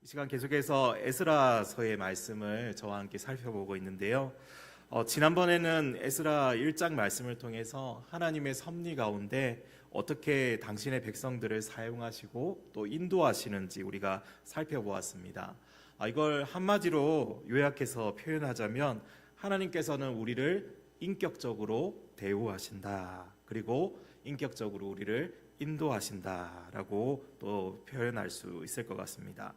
이 시간 계속해서 에스라서의 말씀을 저와 함께 살펴보고 있는데요. 지난번에는 에스라 1장 말씀을 통해서 하나님의 섭리 가운데 어떻게 당신의 백성들을 사용하시고 또 인도하시는지 우리가 살펴보았습니다. 이걸 한마디로 요약해서 표현하자면 하나님께서는 우리를 인격적으로 대우하신다. 그리고 인격적으로 우리를 인도하신다라고 또 표현할 수 있을 것 같습니다.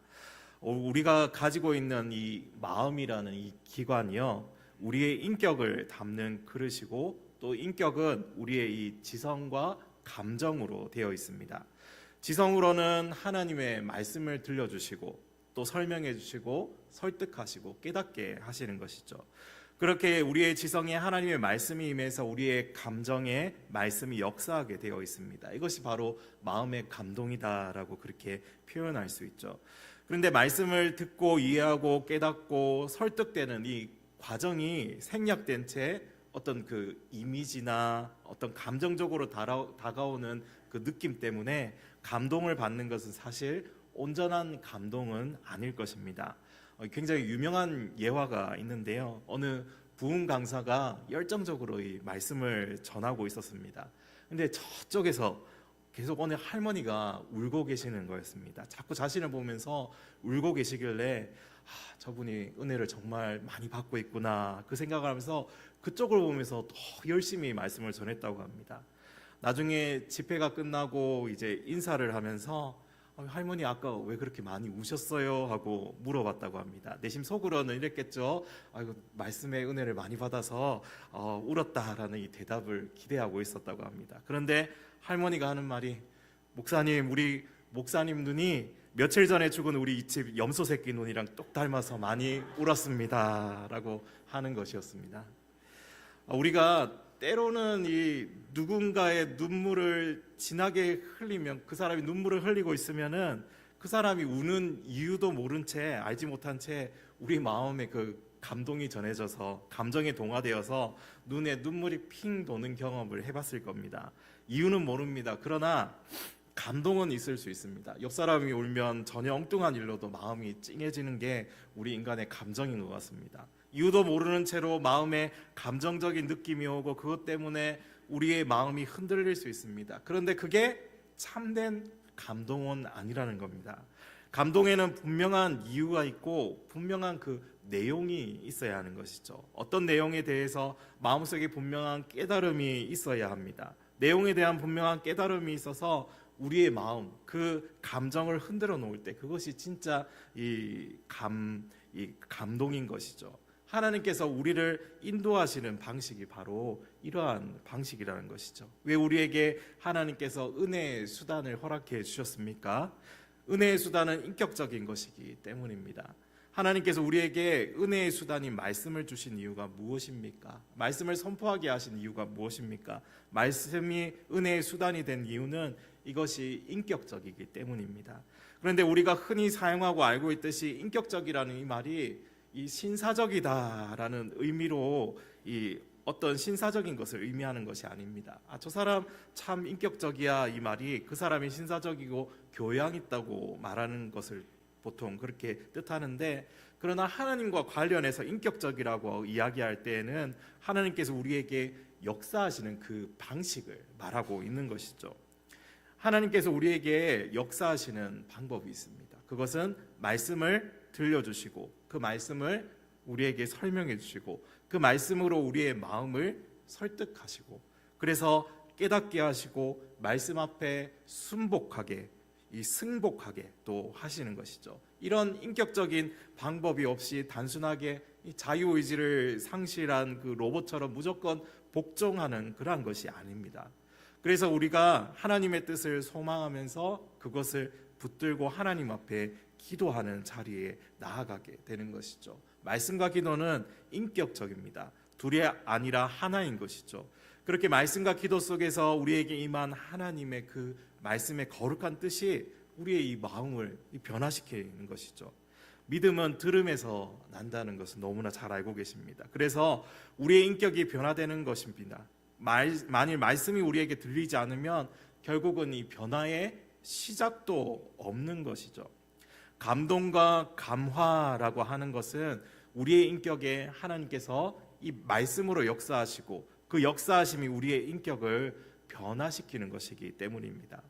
우리가 가지고 있는 이 마음이라는 이 기관이요, 우리의 인격을 담는 그릇이고 또 인격은 우리의 이 지성과 감정으로 되어 있습니다. 지성으로는 하나님의 말씀을 들려주시고 또 설명해 주시고 설득하시고 깨닫게 하시는 것이죠. 그렇게 우리의 지성에 하나님의 말씀이 임해서 우리의 감정에 말씀이 역사하게 되어 있습니다. 이것이 바로 마음의 감동이다라고 그렇게 표현할 수 있죠. 그런데 말씀을 듣고 이해하고 깨닫고 설득되는 이 과정이 생략된 채 어떤 그 이미지나 어떤 감정적으로 다가오는 그 느낌 때문에 감동을 받는 것은 사실 온전한 감동은 아닐 것입니다. 굉장히 유명한 예화가 있는데요. 어느 부흥 강사가 열정적으로 이 말씀을 전하고 있었습니다. 근데 저쪽에서 계속 어느 할머니가 울고 계시는 거였습니다. 자꾸 자신을 보면서 울고 계시길래 저분이 은혜를 정말 많이 받고 있구나 그 생각을 하면서 그쪽을 보면서 더 열심히 말씀을 전했다고 합니다. 나중에 집회가 끝나고 이제 인사를 하면서 할머니 아까 왜 그렇게 많이 우셨어요? 하고 물어봤다고 합니다. 내심 속으로는 이랬겠죠. 아이고, 말씀의 은혜를 많이 받아서 울었다라는 이 대답을 기대하고 있었다고 합니다. 그런데 할머니가 하는 말이, 목사님, 우리 목사님 눈이 며칠 전에 죽은 우리 이 집 염소 새끼 눈이랑 똑 닮아서 많이 울었습니다 라고 하는 것이었습니다. 우리가 때로는 이 누군가의 눈물을 진하게 흘리면, 그 사람이 눈물을 흘리고 있으면은 그 사람이 우는 이유도 모른 채, 알지 못한 채 우리 마음에 그 감동이 전해져서 감정에 동화되어서 눈에 눈물이 핑 도는 경험을 해봤을 겁니다. 이유는 모릅니다. 그러나 감동은 있을 수 있습니다. 옆 사람이 울면 전혀 엉뚱한 일로도 마음이 찡해지는 게 우리 인간의 감정인 것 같습니다. 이유도 모르는 채로 마음에 감정적인 느낌이 오고 그것 때문에 우리의 마음이 흔들릴 수 있습니다. 그런데 그게 참된 감동은 아니라는 겁니다. 감동에는 분명한 이유가 있고 분명한 그 내용이 있어야 하는 것이죠. 어떤 내용에 대해서 마음속에 분명한 깨달음이 있어야 합니다. 내용에 대한 분명한 깨달음이 있어서 우리의 마음, 그 감정을 흔들어 놓을 때 그것이 진짜 이 감동인 것이죠. 하나님께서 우리를 인도하시는 방식이 바로 이러한 방식이라는 것이죠. 왜 우리에게 하나님께서 은혜의 수단을 허락해 주셨습니까? 은혜의 수단은 인격적인 것이기 때문입니다. 하나님께서 우리에게 은혜의 수단인 말씀을 주신 이유가 무엇입니까? 말씀을 선포하게 하신 이유가 무엇입니까? 말씀이 은혜의 수단이 된 이유는 이것이 인격적이기 때문입니다. 그런데 우리가 흔히 사용하고 알고 있듯이 인격적이라는 이 말이 이 신사적이다라는 의미로 이 어떤 신사적인 것을 의미하는 것이 아닙니다. 저 사람 참 인격적이야, 이 말이 그 사람이 신사적이고 교양 있다고 말하는 것을 보통 그렇게 뜻하는데, 그러나 하나님과 관련해서 인격적이라고 이야기할 때에는 하나님께서 우리에게 역사하시는 그 방식을 말하고 있는 것이죠. 하나님께서 우리에게 역사하시는 방법이 있습니다. 그것은 말씀을 들려주시고 그 말씀을 우리에게 설명해 주시고 그 말씀으로 우리의 마음을 설득하시고 그래서 깨닫게 하시고 말씀 앞에 순복하게, 승복하게 또 하시는 것이죠. 이런 인격적인 방법이 없이 단순하게 자유의지를 상실한 그 로봇처럼 무조건 복종하는 그러한 것이 아닙니다. 그래서 우리가 하나님의 뜻을 소망하면서 그것을 붙들고 하나님 앞에 기도하는 자리에 나아가게 되는 것이죠. 말씀과 기도는 인격적입니다. 둘이 아니라 하나인 것이죠. 그렇게 말씀과 기도 속에서 우리에게 임한 하나님의 그 말씀의 거룩한 뜻이 우리의 이 마음을 변화시키는 것이죠. 믿음은 들음에서 난다는 것은 너무나 잘 알고 계십니다. 그래서 우리의 인격이 변화되는 것입니다. 만일 말씀이 우리에게 들리지 않으면 결국은 이 변화의 시작도 없는 것이죠. 감동과 감화라고 하는 것은 우리의 인격에 하나님께서 이 말씀으로 역사하시고 그 역사하심이 우리의 인격을 변화시키는 것이기 때문입니다.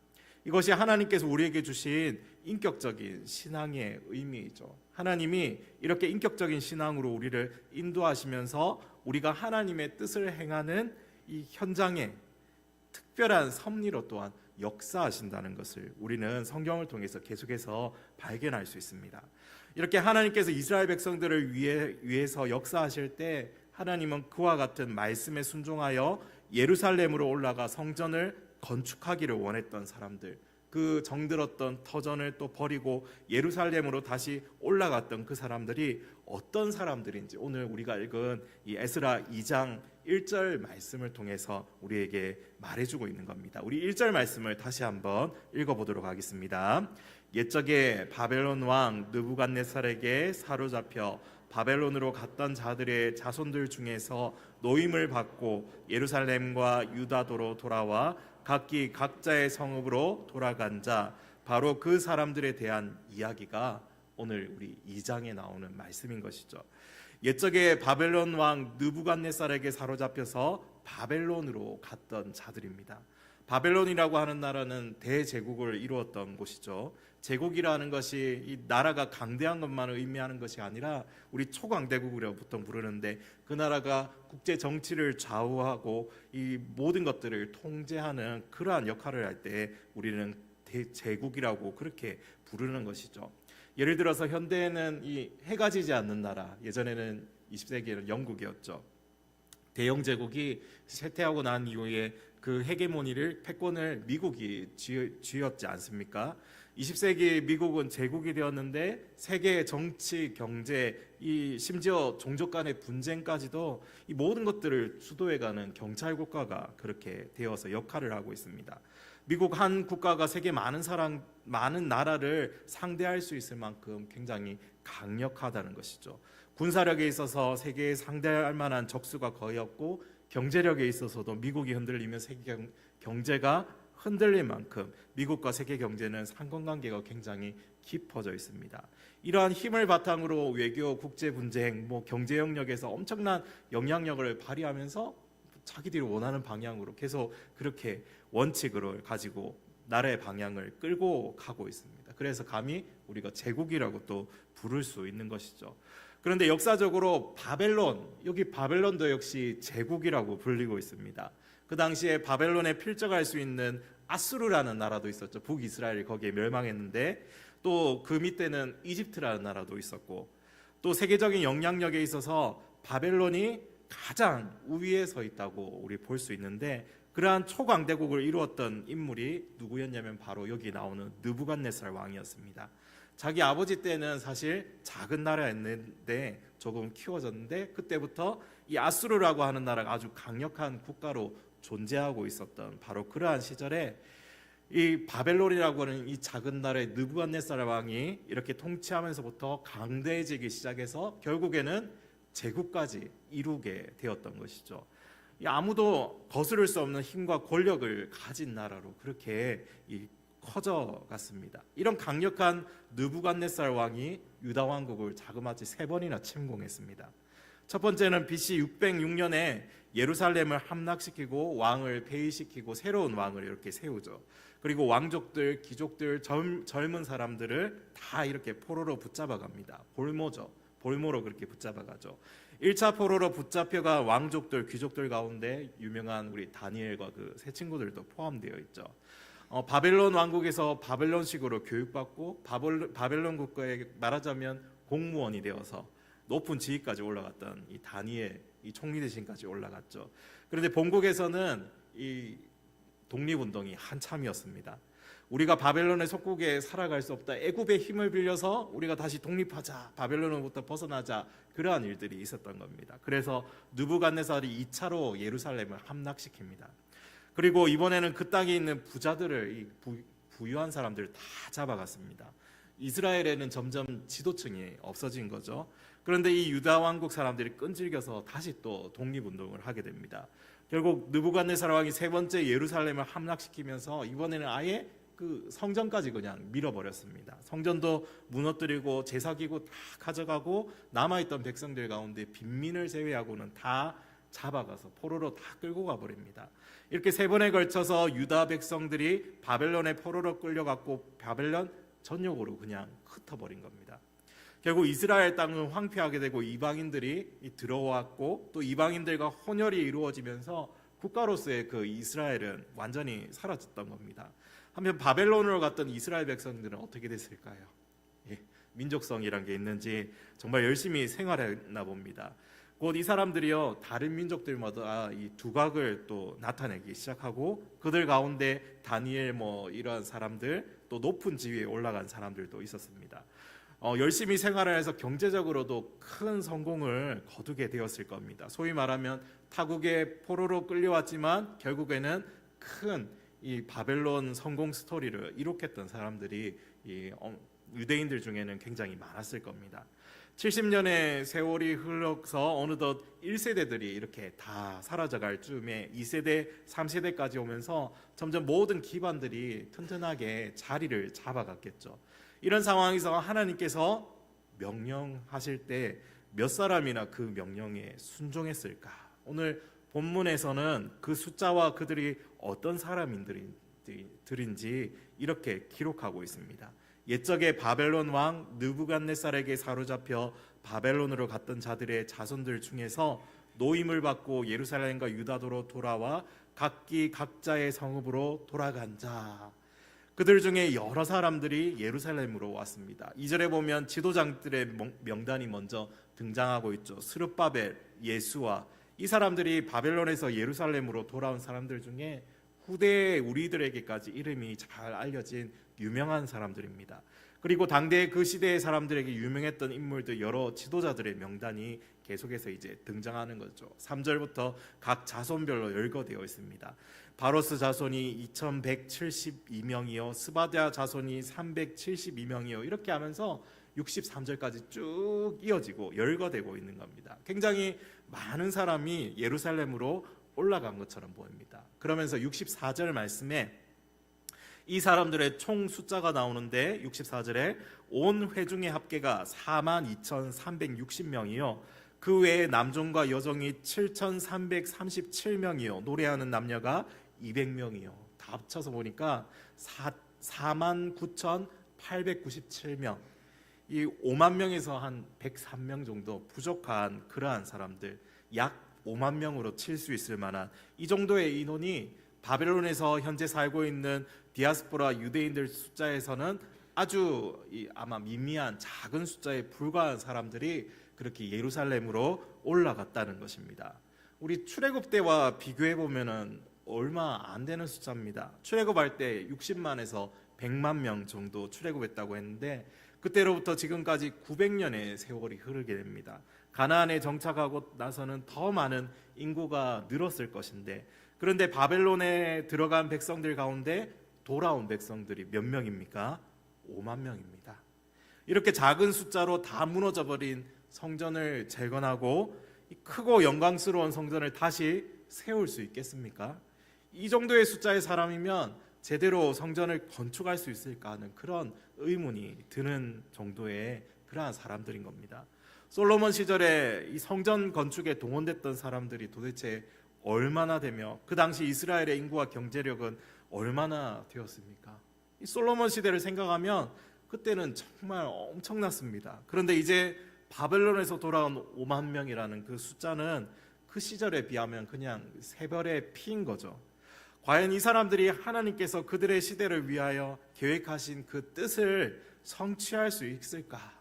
이것이 하나님께서 우리에게 주신 인격적인 신앙의 의미이죠. 하나님이 이렇게 인격적인 신앙으로 우리를 인도하시면서 우리가 하나님의 뜻을 행하는 이 현장에 특별한 섭리로 또한 역사하신다는 것을 우리는 성경을 통해서 계속해서 발견할 수 있습니다. 이렇게 하나님께서 이스라엘 백성들을 위해서 역사하실 때 하나님은 그와 같은 말씀에 순종하여 예루살렘으로 올라가 성전을 건축하기를 원했던 사람들, 그 정들었던 터전을 또 버리고 예루살렘으로 다시 올라갔던 그 사람들이 어떤 사람들인지 오늘 우리가 읽은 이 에스라 2장 1절 말씀을 통해서 우리에게 말해주고 있는 겁니다. 우리 1절 말씀을 다시 한번 읽어보도록 하겠습니다. 옛적에 바벨론 왕 느부갓네살에게 사로잡혀 바벨론으로 갔던 자들의 자손들 중에서 노임을 받고 예루살렘과 유다도로 돌아와 각기 각자의 성읍으로 돌아간 자, 바로 그 사람들에 대한 이야기가 오늘 우리 2장에 나오는 말씀인 것이죠. 옛적에 바벨론 왕 느부갓네살에게 사로잡혀서 바벨론으로 갔던 자들입니다. 바벨론이라고 하는 나라는 대제국을 이루었던 곳이죠. 제국이라는 것이 이 나라가 강대한 것만을 의미하는 것이 아니라 우리 초강대국이라고 보통 부르는데 그 나라가 국제 정치를 좌우하고 이 모든 것들을 통제하는 그러한 역할을 할 때 우리는 대제국이라고 그렇게 부르는 것이죠. 예를 들어서 현대에는 이 해가 지지 않는 나라, 예전에는 20세기에는 영국이었죠. 대영 제국이 쇠퇴하고 난 이후에 그 헤게모니를 패권을 미국이 쥐었지 않습니까? 20세기 미국은 제국이 되었는데 세계의 정치, 경제, 이 심지어 종족 간의 분쟁까지도 이 모든 것들을 주도해가는 경찰 국가가 그렇게 되어서 역할을 하고 있습니다. 미국 한 국가가 세계 많은 나라를 상대할 수 있을 만큼 굉장히 강력하다는 것이죠. 군사력에 있어서 세계에 상대할 만한 적수가 거의 없고 경제력에 있어서도 미국이 흔들리면 세계 경제가 흔들릴 만큼 미국과 세계 경제는 상관관계가 굉장히 깊어져 있습니다. 이러한 힘을 바탕으로 외교, 국제 분쟁, 경제 영역에서 엄청난 영향력을 발휘하면서 자기들이 원하는 방향으로 계속 그렇게 원칙을 가지고 나라의 방향을 끌고 가고 있습니다. 그래서 감히 우리가 제국이라고 또 부를 수 있는 것이죠. 그런데 역사적으로 여기 바벨론도 역시 제국이라고 불리고 있습니다. 그 당시에 바벨론에 필적할 수 있는 아수르라는 나라도 있었죠. 북이스라엘이 거기에 멸망했는데 또 그 밑에는 이집트라는 나라도 있었고 또 세계적인 영향력에 있어서 바벨론이 가장 우위에 서 있다고 우리 볼 수 있는데 그러한 초강대국을 이루었던 인물이 누구였냐면 바로 여기 나오는 느부갓네살 왕이었습니다. 자기 아버지 때는 사실 작은 나라였는데 조금 키워졌는데 그때부터 이 아수르라고 하는 나라가 아주 강력한 국가로 존재하고 있었던 바로 그러한 시절에 이 바벨론이라고 하는 이 작은 나라의 느부갓네살 왕이 이렇게 통치하면서부터 강대해지기 시작해서 결국에는 제국까지 이루게 되었던 것이죠. 아무도 거스를 수 없는 힘과 권력을 가진 나라로 그렇게 커져갔습니다. 이런 강력한 느부갓네살 왕이 유다 왕국을 자그마치 3번이나 침공했습니다. 첫 번째는 BC 606년에 예루살렘을 함락시키고 왕을 폐위시키고 새로운 왕을 이렇게 세우죠. 그리고 왕족들, 귀족들, 젊은 사람들을 다 이렇게 포로로 붙잡아갑니다. 볼모로 그렇게 붙잡아가죠. 1차 포로로 붙잡혀가 왕족들, 귀족들 가운데 유명한 우리 다니엘과 그 세 친구들도 포함되어 있죠. 바벨론 왕국에서 바벨론식으로 교육받고 바벨론 국가에 말하자면 공무원이 되어서 높은 지위까지 올라갔던 이 다니엘, 이 총리 대신까지 올라갔죠. 그런데 본국에서는 이 독립운동이 한참이었습니다. 우리가 바벨론의 속국에 살아갈 수 없다. 애굽의 힘을 빌려서 우리가 다시 독립하자. 바벨론으로부터 벗어나자. 그러한 일들이 있었던 겁니다. 그래서 느부갓네살이 2차로 예루살렘을 함락시킵니다. 그리고 이번에는 그 땅에 있는 부자들을 부유한 사람들을 다 잡아갔습니다. 이스라엘에는 점점 지도층이 없어진 거죠. 그런데 이 유다 왕국 사람들이 끈질겨서 다시 또 독립운동을 하게 됩니다. 결국 느부갓네살 왕이 3번째 예루살렘을 함락시키면서 이번에는 아예 그 성전까지 그냥 밀어버렸습니다. 성전도 무너뜨리고 제사기구 다 가져가고 남아있던 백성들 가운데 빈민을 제외하고는 다 잡아가서 포로로 다 끌고 가버립니다. 이렇게 세 번에 걸쳐서 유다 백성들이 바벨론에 포로로 끌려갔고 바벨론 전역으로 그냥 흩어버린 겁니다. 결국 이스라엘 땅은 황폐하게 되고 이방인들이 들어왔고 또 이방인들과 혼혈이 이루어지면서 국가로서의 그 이스라엘은 완전히 사라졌던 겁니다. 한편 바벨론으로 갔던 이스라엘 백성들은 어떻게 됐을까요? 민족성이란 게 있는지 정말 열심히 생활했나 봅니다. 곧 이 사람들이요 다른 민족들마다 이 두각을 또 나타내기 시작하고 그들 가운데 다니엘 이런 사람들 또 높은 지위에 올라간 사람들도 있었습니다. 열심히 생활을 해서 경제적으로도 큰 성공을 거두게 되었을 겁니다. 소위 말하면 타국의 포로로 끌려왔지만 결국에는 큰 이 바벨론 성공 스토리를 이룩했던 사람들이 유대인들 중에는 굉장히 많았을 겁니다. 70년의 세월이 흘러서 어느덧 1세대들이 이렇게 다 사라져갈 즈음에 2세대, 3세대까지 오면서 점점 모든 기반들이 튼튼하게 자리를 잡아갔겠죠. 이런 상황에서 하나님께서 명령하실 때 몇 사람이나 그 명령에 순종했을까? 오늘 본문에서는 그 숫자와 그들이 어떤 사람들인지 이렇게 기록하고 있습니다. 옛적에 바벨론 왕 느부갓네살에게 사로잡혀 바벨론으로 갔던 자들의 자손들 중에서 노임을 받고 예루살렘과 유다도로 돌아와 각기 각자의 성읍으로 돌아간 자, 그들 중에 여러 사람들이 예루살렘으로 왔습니다. 2절에 보면 지도장들의 명단이 먼저 등장하고 있죠. 스룹바벨, 예수와 이 사람들이 바벨론에서 예루살렘으로 돌아온 사람들 중에 후대 우리들에게까지 이름이 잘 알려진 유명한 사람들입니다. 그리고 당대 그 시대의 사람들에게 유명했던 인물들 여러 지도자들의 명단이 계속해서 이제 등장하는 거죠. 3절부터 각 자손별로 열거되어 있습니다. 바로스 자손이 2172명이요 스바랴 자손이 372명이요 이렇게 하면서 63절까지 쭉 이어지고 열거되고 있는 겁니다. 굉장히 많은 사람이 예루살렘으로 올라간 것처럼 보입니다. 그러면서 64절 말씀에 이 사람들의 총 숫자가 나오는데 64절에 온 회중의 합계가 42,360명이요 그 외에 남종과 여종이 7,337명이요 노래하는 남녀가 200명이요 다 합쳐서 보니까 49,897명 이 5만 명에서 한 103명 정도 부족한 그러한 사람들 약 5만 명으로 칠 수 있을 만한 이 정도의 인원이 바벨론에서 현재 살고 있는 디아스포라 유대인들 숫자에서는 아주 아마 미미한 작은 숫자에 불과한 사람들이 그렇게 예루살렘으로 올라갔다는 것입니다. 우리 출애굽 때와 비교해 보면은 얼마 안 되는 숫자입니다. 출애굽할 때 60만에서 100만 명 정도 출애굽했다고 했는데 그때로부터 지금까지 900년의 세월이 흐르게 됩니다. 가나안에 정착하고 나서는 더 많은 인구가 늘었을 것인데 그런데 바벨론에 들어간 백성들 가운데 돌아온 백성들이 몇 명입니까? 5만 명입니다. 이렇게 작은 숫자로 다 무너져버린 성전을 재건하고 크고 영광스러운 성전을 다시 세울 수 있겠습니까? 이 정도의 숫자의 사람이면 제대로 성전을 건축할 수 있을까 하는 그런 의문이 드는 정도의 그러한 사람들인 겁니다. 솔로몬 시절에 이 성전 건축에 동원됐던 사람들이 도대체 얼마나 되며 그 당시 이스라엘의 인구와 경제력은 얼마나 되었습니까? 이 솔로몬 시대를 생각하면 그때는 정말 엄청났습니다. 그런데 이제 바벨론에서 돌아온 5만 명이라는 그 숫자는 그 시절에 비하면 그냥 새별의 피인 거죠. 과연 이 사람들이 하나님께서 그들의 시대를 위하여 계획하신 그 뜻을 성취할 수 있을까?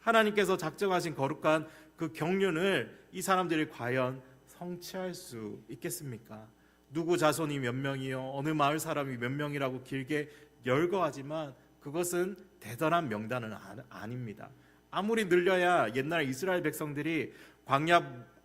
하나님께서 작정하신 거룩한 그 경륜을 이 사람들이 과연 성취할 수 있겠습니까? 누구 자손이 몇 명이요 어느 마을 사람이 몇 명이라고 길게 열거하지만 그것은 대단한 명단은 아닙니다. 아무리 늘려야 옛날 이스라엘 백성들이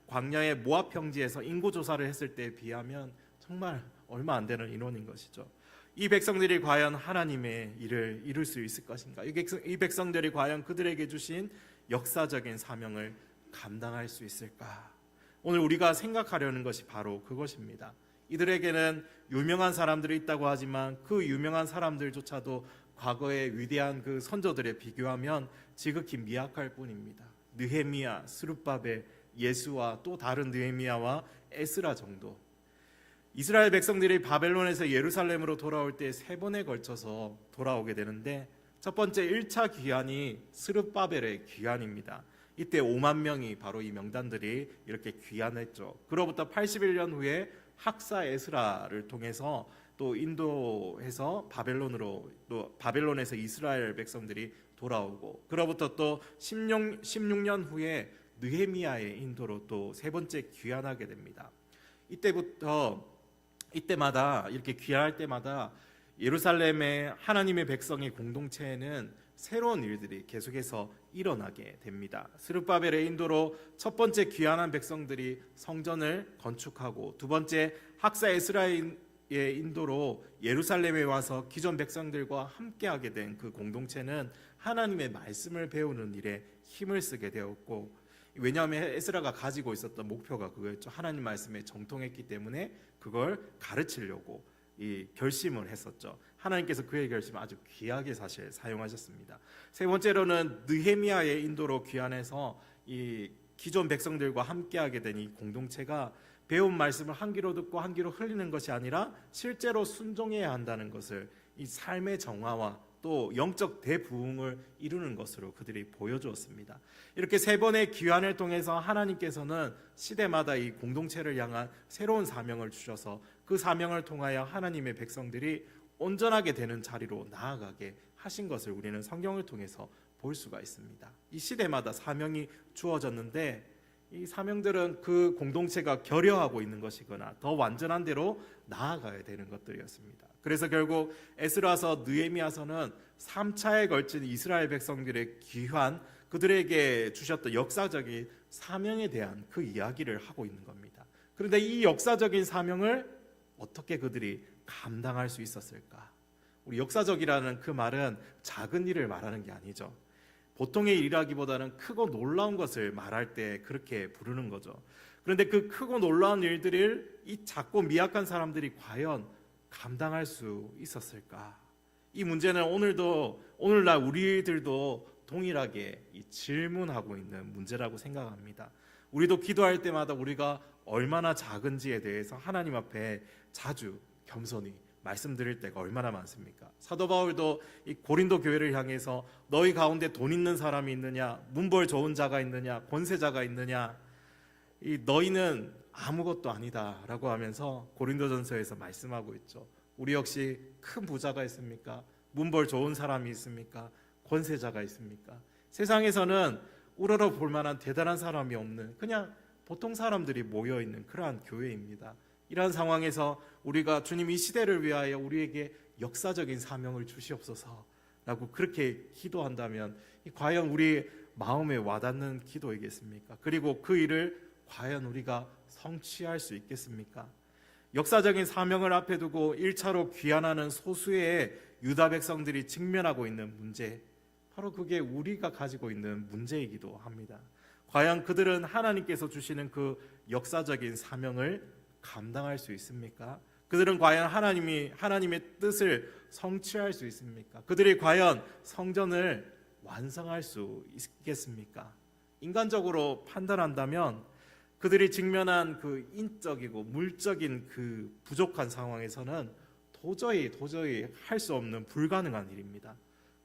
광야의 모압 평지에서 인구 조사를 했을 때에 비하면 정말 얼마 안 되는 인원인 것이죠. 이 백성들이 과연 하나님의 일을 이룰 수 있을 것인가? 이 백성들이 과연 그들에게 주신 역사적인 사명을 감당할 수 있을까? 오늘 우리가 생각하려는 것이 바로 그것입니다. 이들에게는 유명한 사람들이 있다고 하지만 그 유명한 사람들조차도 과거의 위대한 그 선조들에 비교하면 지극히 미약할 뿐입니다. 느헤미야, 스룹바벨, 예수와 또 다른 느헤미야와 에스라 정도. 이스라엘 백성들이 바벨론에서 예루살렘으로 돌아올 때 세 번에 걸쳐서 돌아오게 되는데, 첫 번째 1차 귀환이 스룹바벨의 귀환입니다. 이때 5만 명이 바로 이 명단들이 이렇게 귀환했죠. 그로부터 81년 후에 학사 에스라를 통해서 또 인도에서 바벨론에서 이스라엘 백성들이 돌아오고, 그로부터 또 16년 후에 느헤미야의 인도로 또 세 번째 귀환하게 됩니다. 이때마다 이렇게 귀환할 때마다 예루살렘의 하나님의 백성의 공동체에는 새로운 일들이 계속해서 일어나게 됩니다. 스룹바벨의 인도로 첫 번째 귀환한 백성들이 성전을 건축하고, 두 번째 학사 에스라의 인도로 예루살렘에 와서 기존 백성들과 함께하게 된 그 공동체는 하나님의 말씀을 배우는 일에 힘을 쓰게 되었고, 왜냐하면 에스라가 가지고 있었던 목표가 그거였죠. 하나님 말씀에 정통했기 때문에 그걸 가르치려고 이 결심을 했었죠. 하나님께서 그의 결심을 아주 귀하게 사실 사용하셨습니다. 세 번째로는 느헤미야의 인도로 귀환해서 이 기존 백성들과 함께하게 된 이 공동체가 배운 말씀을 한 귀로 듣고 한 귀로 흘리는 것이 아니라 실제로 순종해야 한다는 것을, 이 삶의 정화와 또 영적 대부흥을 이루는 것으로 그들이 보여주었습니다. 이렇게 세 번의 귀환을 통해서 하나님께서는 시대마다 이 공동체를 향한 새로운 사명을 주셔서 그 사명을 통하여 하나님의 백성들이 온전하게 되는 자리로 나아가게 하신 것을 우리는 성경을 통해서 볼 수가 있습니다. 이 시대마다 사명이 주어졌는데, 이 사명들은 그 공동체가 결여하고 있는 것이거나 더 완전한 대로 나아가야 되는 것들이었습니다. 그래서 결국 에스라서 느헤미야서는 3차에 걸친 이스라엘 백성들의 귀환, 그들에게 주셨던 역사적인 사명에 대한 그 이야기를 하고 있는 겁니다. 그런데 이 역사적인 사명을 어떻게 그들이 감당할 수 있었을까? 우리 역사적이라는 그 말은 작은 일을 말하는 게 아니죠. 보통의 일이라기보다는 크고 놀라운 것을 말할 때 그렇게 부르는 거죠. 그런데 그 크고 놀라운 일들을 이 작고 미약한 사람들이 과연 감당할 수 있었을까? 이 문제는 오늘날 우리들도 동일하게 이 질문하고 있는 문제라고 생각합니다. 우리도 기도할 때마다 우리가 얼마나 작은지에 대해서 하나님 앞에 자주 겸손히 말씀드릴 때가 얼마나 많습니까? 사도 바울도 이 고린도 교회를 향해서 너희 가운데 돈 있는 사람이 있느냐, 문벌 좋은 자가 있느냐, 권세자가 있느냐, 이 너희는 아무것도 아니다라고 하면서 고린도전서에서 말씀하고 있죠. 우리 역시 큰 부자가 있습니까? 문벌 좋은 사람이 있습니까? 권세자가 있습니까? 세상에서는 우러러 볼 만한 대단한 사람이 없는 그냥 보통 사람들이 모여 있는 그러한 교회입니다. 이러한 상황에서 우리가 주님 이 시대를 위하여 우리에게 역사적인 사명을 주시옵소서라고 그렇게 기도한다면 과연 우리 마음에 와닿는 기도이겠습니까? 그리고 그 일을 과연 우리가 성취할 수 있겠습니까? 역사적인 사명을 앞에 두고 1차로 귀환하는 소수의 유다 백성들이 직면하고 있는 문제, 바로 그게 우리가 가지고 있는 문제이기도 합니다. 과연 그들은 하나님께서 주시는 그 역사적인 사명을 감당할 수 있습니까? 그들은 과연 하나님의 뜻을 성취할 수 있습니까? 그들이 과연 성전을 완성할 수 있겠습니까? 인간적으로 판단한다면 그들이 직면한 그 인적이고 물적인 그 부족한 상황에서는 도저히 할 수 없는 불가능한 일입니다.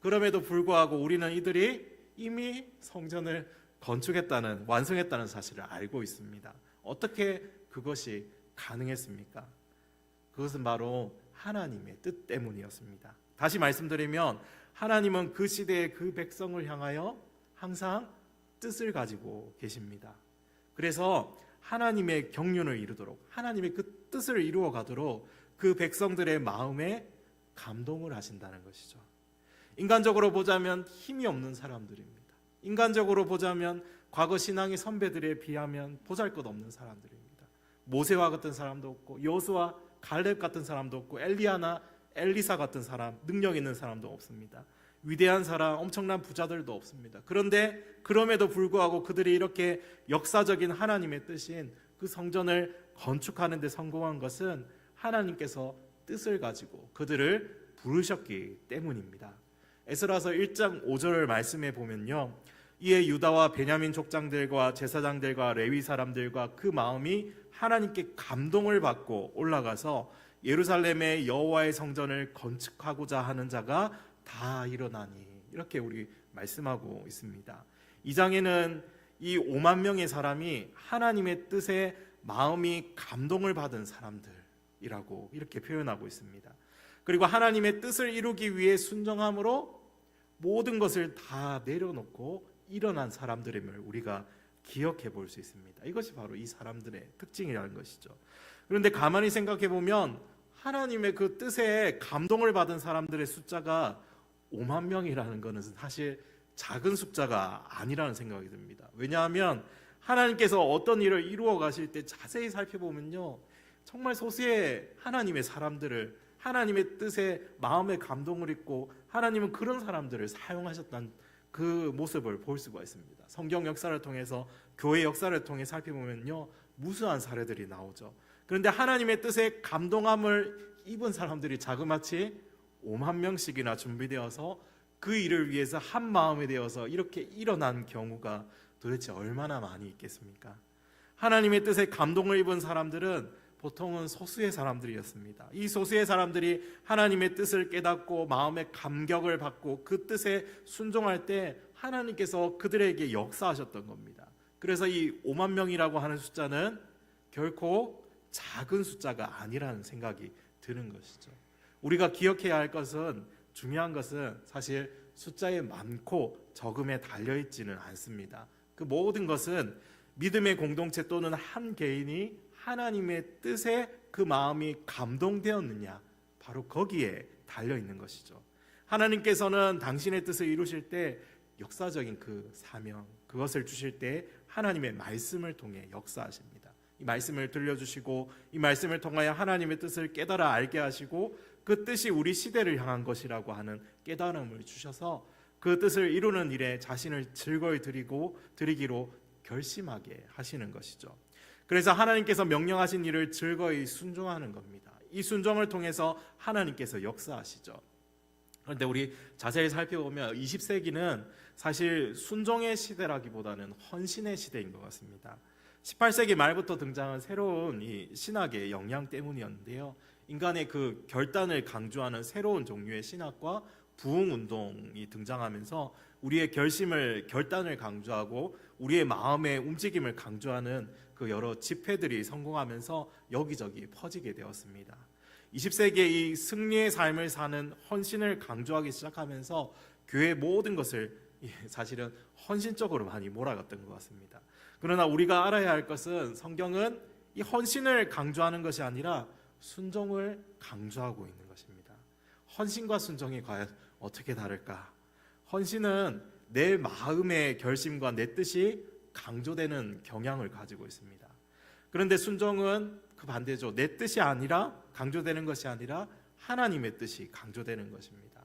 그럼에도 불구하고 우리는 이들이 이미 성전을 건축했다는, 완성했다는 사실을 알고 있습니다. 어떻게 그것이 가능했습니까? 그것은 바로 하나님의 뜻 때문이었습니다. 다시 말씀드리면 하나님은 그 시대의 그 백성을 향하여 항상 뜻을 가지고 계십니다. 그래서 하나님의 경륜을 이루도록, 하나님의 그 뜻을 이루어 가도록 그 백성들의 마음에 감동을 하신다는 것이죠. 인간적으로 보자면 힘이 없는 사람들입니다. 인간적으로 보자면 과거 신앙의 선배들에 비하면 보잘것없는 사람들입니다. 모세와 같은 사람도 없고 여호수아, 갈렙 같은 사람도 없고 엘리야나 엘리사 같은 사람, 능력 있는 사람도 없습니다. 위대한 사람, 엄청난 부자들도 없습니다. 그런데 그럼에도 불구하고 그들이 이렇게 역사적인 하나님의 뜻인 그 성전을 건축하는 데 성공한 것은 하나님께서 뜻을 가지고 그들을 부르셨기 때문입니다. 에스라서 1장 5절 말씀에 보면요, 이에 유다와 베냐민 족장들과 제사장들과 레위 사람들과 그 마음이 하나님께 감동을 받고 올라가서 예루살렘의 여호와의 성전을 건축하고자 하는 자가 다 일어나니, 이렇게 우리 말씀하고 있습니다. 이 장에는 이 5만 명의 사람이 하나님의 뜻에 마음이 감동을 받은 사람들이라고 이렇게 표현하고 있습니다. 그리고 하나님의 뜻을 이루기 위해 순종함으로 모든 것을 다 내려놓고 일어난 사람들임을 우리가 기억해 볼 수 있습니다. 이것이 바로 이 사람들의 특징이라는 것이죠. 그런데 가만히 생각해 보면 하나님의 그 뜻에 감동을 받은 사람들의 숫자가 5만 명이라는 것은 사실 작은 숫자가 아니라는 생각이 듭니다. 왜냐하면 하나님께서 어떤 일을 이루어 가실 때 자세히 살펴보면요, 정말 소수의 하나님의 사람들을, 하나님의 뜻에 마음의 감동을 입고 하나님은 그런 사람들을 사용하셨다는 그 모습을 볼 수가 있습니다. 성경 역사를 통해서, 교회 역사를 통해 살펴보면요, 무수한 사례들이 나오죠. 그런데 하나님의 뜻에 감동함을 입은 사람들이 자그마치 5만 명씩이나 준비되어서 그 일을 위해서 한 마음이 되어서 이렇게 일어난 경우가 도대체 얼마나 많이 있겠습니까? 하나님의 뜻에 감동을 입은 사람들은 보통은 소수의 사람들이었습니다. 이 소수의 사람들이 하나님의 뜻을 깨닫고 마음의 감격을 받고 그 뜻에 순종할 때 하나님께서 그들에게 역사하셨던 겁니다. 그래서 이 5만 명이라고 하는 숫자는 결코 작은 숫자가 아니라는 생각이 드는 것이죠. 우리가 기억해야 할 것은, 중요한 것은 사실 숫자에 많고 적음에 달려있지는 않습니다. 그 모든 것은 믿음의 공동체 또는 한 개인이 하나님의 뜻에 그 마음이 감동되었느냐, 바로 거기에 달려있는 것이죠. 하나님께서는 당신의 뜻을 이루실 때 역사적인 그 사명, 그것을 주실 때 하나님의 말씀을 통해 역사하십니다. 이 말씀을 들려주시고 이 말씀을 통하여 하나님의 뜻을 깨달아 알게 하시고 그 뜻이 우리 시대를 향한 것이라고 하는 깨달음을 주셔서 그 뜻을 이루는 일에 자신을 즐거이 드리기로 결심하게 하시는 것이죠. 그래서 하나님께서 명령하신 일을 즐거이 순종하는 겁니다. 이 순종을 통해서 하나님께서 역사하시죠. 그런데 우리 자세히 살펴보면 20세기는 사실 순종의 시대라기보다는 헌신의 시대인 것 같습니다. 18세기 말부터 등장한 새로운 이 신학의 영향 때문이었는데요, 인간의 그 결단을 강조하는 새로운 종류의 신학과 부흥운동이 등장하면서 우리의 결단을 강조하고 우리의 마음의 움직임을 강조하는 그 여러 집회들이 성공하면서 여기저기 퍼지게 되었습니다. 20세기에 이 승리의 삶을 사는 헌신을 강조하기 시작하면서 교회의 모든 것을 사실은 헌신적으로 많이 몰아갔던 것 같습니다. 그러나 우리가 알아야 할 것은, 성경은 이 헌신을 강조하는 것이 아니라 순종을 강조하고 있는 것입니다. 헌신과 순종이 과연 어떻게 다를까? 헌신은 내 마음의 결심과 내 뜻이 강조되는 경향을 가지고 있습니다. 그런데 순종은 그 반대죠. 내 뜻이 아니라, 강조되는 것이 아니라 하나님의 뜻이 강조되는 것입니다.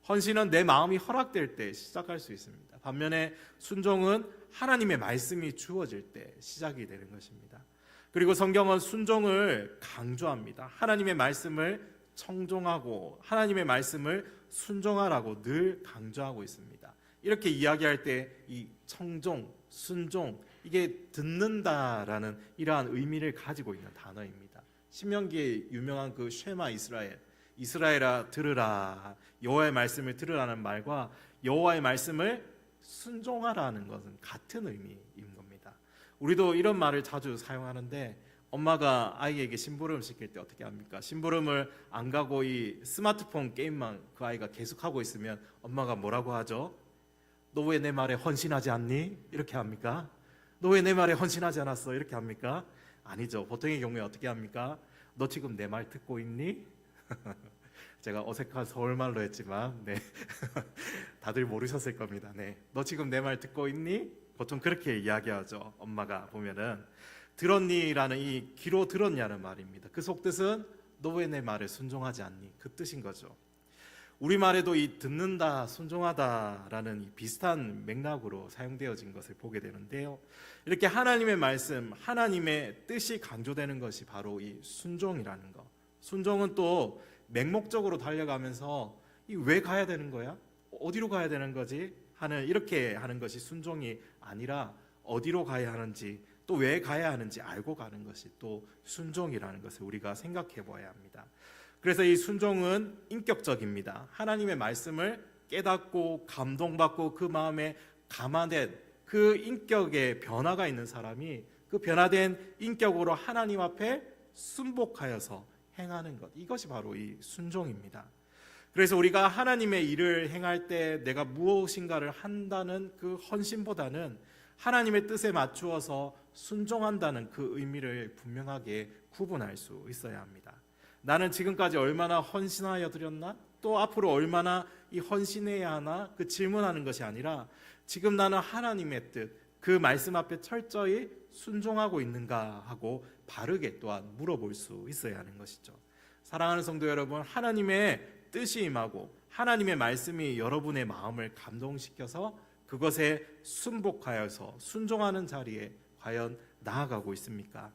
헌신은 내 마음이 허락될 때 시작할 수 있습니다. 반면에 순종은 하나님의 말씀이 주어질 때 시작이 되는 것입니다. 그리고 성경은 순종을 강조합니다. 하나님의 말씀을 청종하고 하나님의 말씀을 순종하라고 늘 강조하고 있습니다. 이렇게 이야기할 때 이 청종, 순종, 이게 듣는다라는 이러한 의미를 가지고 있는 단어입니다. 신명기에 유명한 그 쉐마 이스라엘아 들으라, 여호와의 말씀을 들으라는 말과 여호와의 말씀을 순종하라는 것은 같은 의미인 겁니다. 우리도 이런 말을 자주 사용하는데, 엄마가 아이에게 심부름 시킬 때 어떻게 합니까? 심부름을 안 가고 이 스마트폰 게임만 그 아이가 계속하고 있으면 엄마가 뭐라고 하죠? 너 왜 내 말에 헌신하지 않니? 이렇게 합니까? 너 왜 내 말에 헌신하지 않았어? 이렇게 합니까? 아니죠. 보통의 경우에 어떻게 합니까? 너 지금 내 말 듣고 있니? 제가 어색한 서울말로 했지만 네. 다들 모르셨을 겁니다. 네. 너 지금 내 말 듣고 있니? 보통 그렇게 이야기하죠. 엄마가 보면은 들었니라는 이 귀로 들었냐는 말입니다. 그 속뜻은 너 왜 내 말에 순종하지 않니? 그 뜻인 거죠. 우리말에도 이 듣는다, 순종하다라는 이 비슷한 맥락으로 사용되어진 것을 보게 되는데요. 이렇게 하나님의 말씀, 하나님의 뜻이 강조되는 것이 바로 이 순종이라는 것. 순종은 또 맹목적으로 달려가면서 이 왜 가야 되는 거야? 어디로 가야 되는 거지? 하는 이렇게 하는 것이 순종이 아니라 어디로 가야 하는지 또 왜 가야 하는지 알고 가는 것이 또 순종이라는 것을 우리가 생각해 봐야 합니다. 그래서 이 순종은 인격적입니다. 하나님의 말씀을 깨닫고 감동받고 그 마음에 감화된 그 인격의 변화가 있는 사람이 그 변화된 인격으로 하나님 앞에 순복하여서 행하는 것, 이것이 바로 이 순종입니다. 그래서 우리가 하나님의 일을 행할 때 내가 무엇인가를 한다는 그 헌신보다는 하나님의 뜻에 맞추어서 순종한다는 그 의미를 분명하게 구분할 수 있어야 합니다. 나는 지금까지 얼마나 헌신하여 드렸나? 또 앞으로 얼마나 이 헌신해야 하나? 그 질문하는 것이 아니라 지금 나는 하나님의 뜻, 그 말씀 앞에 철저히 순종하고 있는가 하고 바르게 또한 물어볼 수 있어야 하는 것이죠. 사랑하는 성도 여러분, 하나님의 뜻이 임하고 하나님의 말씀이 여러분의 마음을 감동시켜서 그것에 순복하여서 순종하는 자리에 과연 나아가고 있습니까?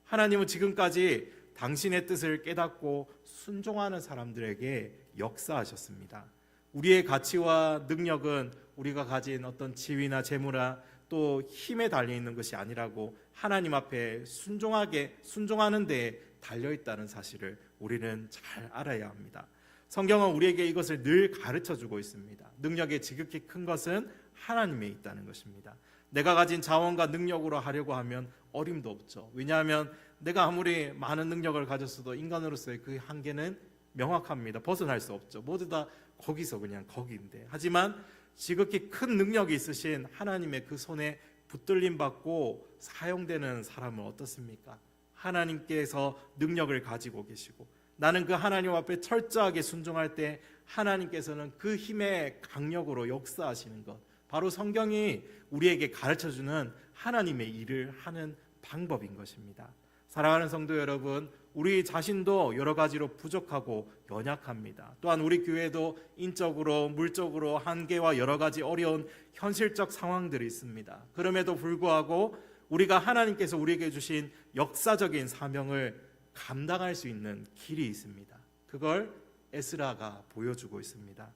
하나님은 지금까지 당신의 뜻을 깨닫고 순종하는 사람들에게 역사하셨습니다. 우리의 가치와 능력은 우리가 가진 어떤 지위나 재물이나 또 힘에 달려 있는 것이 아니라고 하나님 앞에 순종하는 데에 달려 있다는 사실을 우리는 잘 알아야 합니다. 성경은 우리에게 이것을 늘 가르쳐 주고 있습니다. 능력의 지극히 큰 것은 하나님에 있다는 것입니다. 내가 가진 자원과 능력으로 하려고 하면 어림도 없죠. 왜냐하면 내가 아무리 많은 능력을 가졌어도 인간으로서의 그 한계는 명확합니다. 벗어날 수 없죠. 모두 다 거기서 그냥 거기인데. 하지만 지극히 큰 능력이 있으신 하나님의 그 손에 붙들림 받고 사용되는 사람은 어떻습니까? 하나님께서 능력을 가지고 계시고 나는 그 하나님 앞에 철저하게 순종할 때 하나님께서는 그 힘의 강력으로 역사하시는 것, 바로 성경이 우리에게 가르쳐주는 하나님의 일을 하는 방법인 것입니다. 사랑하는 성도 여러분, 우리 자신도 여러 가지로 부족하고 연약합니다. 또한 우리 교회도 인적으로 물적으로 한계와 여러 가지 어려운 현실적 상황들이 있습니다. 그럼에도 불구하고 우리가 하나님께서 우리에게 주신 역사적인 사명을 감당할 수 있는 길이 있습니다. 그걸 에스라가 보여주고 있습니다.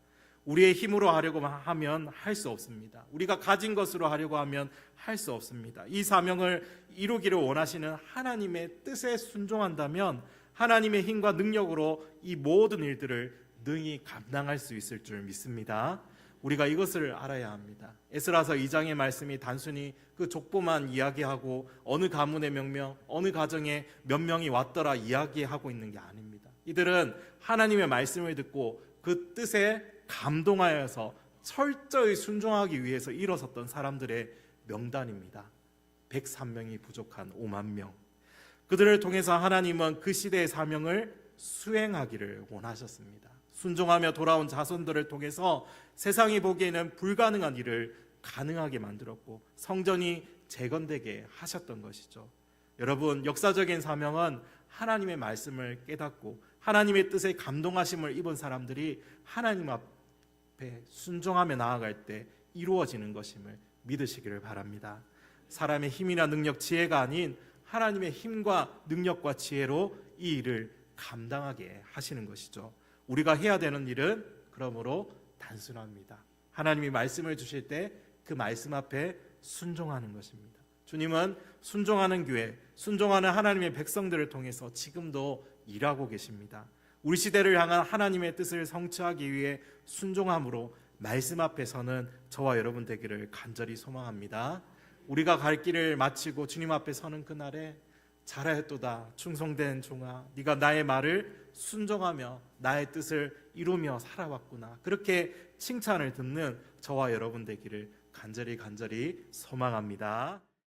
우리의 힘으로 하려고 하면 할 수 없습니다. 우리가 가진 것으로 하려고 하면 할 수 없습니다. 이 사명을 이루기를 원하시는 하나님의 뜻에 순종한다면 하나님의 힘과 능력으로 이 모든 일들을 능히 감당할 수 있을 줄 믿습니다. 우리가 이것을 알아야 합니다. 에스라서 2장의 말씀이 단순히 그 족보만 이야기하고 어느 가문의 명명, 어느 가정에 몇 명이 왔더라 이야기하고 있는 게 아닙니다. 이들은 하나님의 말씀을 듣고 그 뜻에 감동하여서 철저히 순종하기 위해서 일어섰던 사람들의 명단입니다. 103명이 부족한 5만 명. 그들을 통해서 하나님은 그 시대의 사명을 수행하기를 원하셨습니다. 순종하며 돌아온 자손들을 통해서 세상이 보기에는 불가능한 일을 가능하게 만들었고 성전이 재건되게 하셨던 것이죠. 여러분, 역사적인 사명은 하나님의 말씀을 깨닫고 하나님의 뜻에 감동하심을 입은 사람들이 하나님 앞에 순종하며 나아갈 때 이루어지는 것임을 믿으시기를 바랍니다. 사람의 힘이나 능력, 지혜가 아닌 하나님의 힘과 능력과 지혜로 이 일을 감당하게 하시는 것이죠. 우리가 해야 되는 일은 그러므로 단순합니다. 하나님이 말씀을 주실 때 그 말씀 앞에 순종하는 것입니다. 주님은 순종하는 교회, 순종하는 하나님의 백성들을 통해서 지금도 일하고 계십니다. 우리 시대를 향한 하나님의 뜻을 성취하기 위해 순종함으로 말씀 앞에 서는 저와 여러분 되기를 간절히 소망합니다. 우리가 갈 길을 마치고 주님 앞에 서는 그날에 잘하였도다 충성된 종아, 네가 나의 말을 순종하며 나의 뜻을 이루며 살아왔구나, 그렇게 칭찬을 듣는 저와 여러분 되기를 간절히 소망합니다.